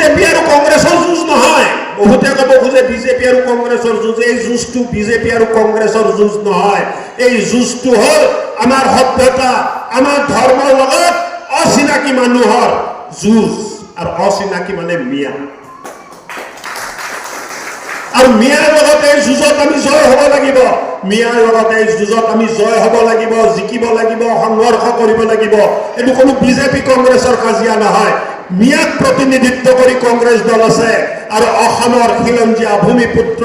BJP আৰু কংগ্ৰেছৰ যুঁজ নহয় বহুতে ক'ব খোজে বিজেপি আৰু কংগ্ৰেছৰ যুঁজ এই যুঁজটো বিজেপি আৰু কংগ্ৰেছৰ যুঁজ নহয় এই যুঁজটো হ'ল আমাৰ সভ্যতা আমাৰ ধৰ্মৰ লগত অচিনাকি মানুহৰ যুঁজ আৰু অচিনাকি মানে মিয়া আৰু মিয়াৰ লগত এই যুঁজত আমি জয় হ'ব লাগিব মিয়াৰ লগত এই যুঁজত আমি জয় হ'ব লাগিব জিকিব লাগিব সংঘৰ্ষ কৰিব লাগিব এইটো কোনো বিজেপি কংগ্ৰেছৰ কাজিয়া নহয় মিয়াক প্ৰতিনিধিত্ব কৰি কংগ্ৰেছ দল আছে আৰু অসমৰ খিলঞ্জীয়া ভূমিপুত্ৰ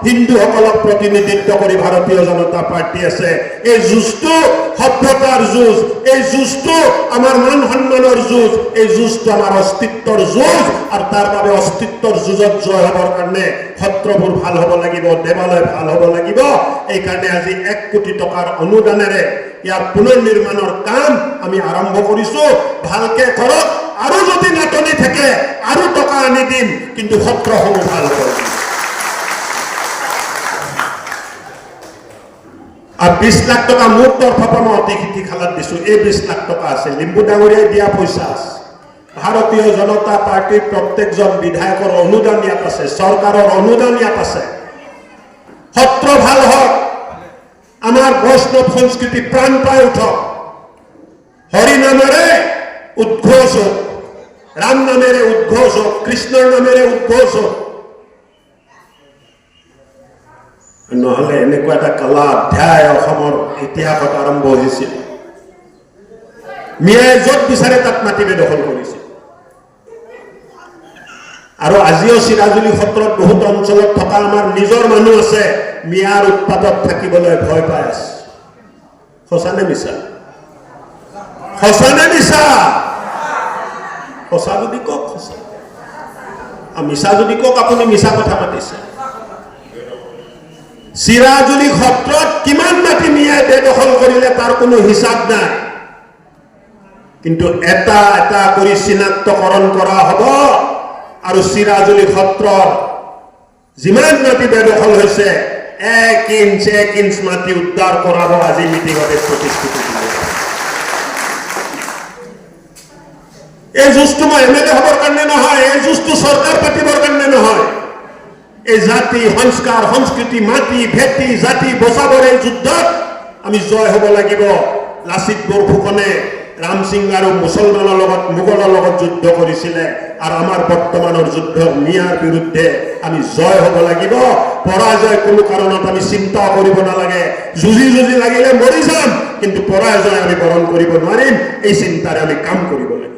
হিন্দুসকলক প্ৰতিনিধিত্ব কৰি ভাৰতীয় জনতা পাৰ্টি আছে এই যুঁজটো সভ্যতাৰ যুঁজ এই যুঁজটো আমাৰ মান সন্মানৰ যুঁজ এই যুঁজটো আমাৰ অস্তিত্বৰ যুঁজ আৰু তাৰ বাবে অস্তিত্বৰ যুঁজত জয় হ'বৰ কাৰণে সত্ৰবোৰ ভাল হ'ব লাগিব দেৱালয় ভাল হ'ব লাগিব এই কাৰণে আজি 1 কোটি টকাৰ অনুদানেৰে ইয়াৰ পুনৰ নিৰ্মাণৰ কাম আমি আৰম্ভ কৰিছো ভালকে কৰক আৰু যদি নাটনি থাকে আৰু টকা আনি দিম কিন্তু সত্ৰসমূহ ভাল কৰিব আৰু 20 লাখ টকা মোৰ তৰফৰ পৰা মই অতিথি খালাত দিছো এই 20 লাখ টকা আছে লিম্বু ডাঙৰীয়াই দিয়া পইচা আছে ভাৰতীয় জনতা পাৰ্টিৰ প্ৰত্যেকজন বিধায়কৰ অনুদান ইয়াত আছে চৰকাৰৰ অনুদান ইয়াত আছে সত্ৰ ভাল হওক আমাৰ বৈষ্ণৱ সংস্কৃতি প্ৰাণ পাই উঠক হৰি নামেৰে উদ্ঘোষ হোক ৰাম নামেৰে উদ্ঘোষ হোক কৃষ্ণৰ নামেৰে উদ্ঘোষ হোক নহলে এনেকুৱা এটা কলা অধ্যায় অসমৰ ইতিহাসত আৰম্ভ হৈছিল মিয়াই য'ত বিচাৰে তাত মাটি বেদখল কৰিছে আৰু আজিও চিৰাজুলি সত্ৰত বহুত অঞ্চলত থকা আমাৰ নিজৰ মানুহ আছে মিয়াৰ উৎপাদত থাকিবলৈ ভয় পাই আছে সঁচানে মিছা সঁচানে মিছা সঁচা যদি কওক সঁচা আৰু মিছা যদি কওক আপুনি মিছা কথা পাতিছে চিৰাজুলি সত্ৰত কিমান মাটি মিয়াই বেদখল কৰিলে তাৰ কোনো হিচাপ নাই কিন্তু এটা এটা কৰি চিনাক্তকৰণ কৰা হ'ব আৰু চিৰাজুলি সত্ৰৰ যিমান মাটি বেদখল হৈছে 1 ইঞ্চ মাটি উদ্ধাৰ কৰাব আজি মিটিঙতে প্ৰতিশ্ৰুতি দিলে এই যুঁজটো মই এমএলএ হ'বৰ কাৰণে নহয় এই যুঁজটো চৰকাৰ পাতিবৰ কাৰণে নহয় এই জাতি সংস্কাৰ সংস্কৃতি মাটি ভেটি জাতি বচাবৰ এই যুদ্ধত আমি জয় হ'ব লাগিব লাচিত বৰফুকনে ৰাম সিং আৰু মুছলমানৰ লগত মোগলৰ লগত যুদ্ধ কৰিছিলে আৰু আমাৰ বৰ্তমানৰ যুদ্ধ মিয়াৰ বিৰুদ্ধে আমি জয় হ'ব লাগিব পৰাজয় কোনো কাৰণত আমি চিন্তা কৰিব নালাগে যুঁজি যুঁজি লাগিলে মৰি যাম কিন্তু পৰাজয় আমি বৰণ কৰিব নোৱাৰিম এই চিন্তাৰে আমি কাম কৰিব লাগিব